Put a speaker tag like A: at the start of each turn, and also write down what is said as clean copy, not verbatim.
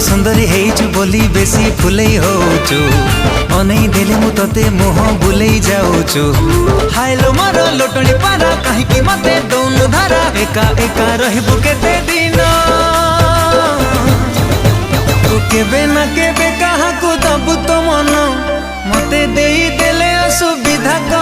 A: सुंदरी हेचु बोली बेसी फुलई होचु अनै देले मु तते मोह बुलई जाऊचु हायलो मारो लोटणी पारा कहीं की मते दोनु धारा एका एका रहबु केते दिन तू केबे ना केबे कहा को दबु तो मन मते देई देले असुविधा।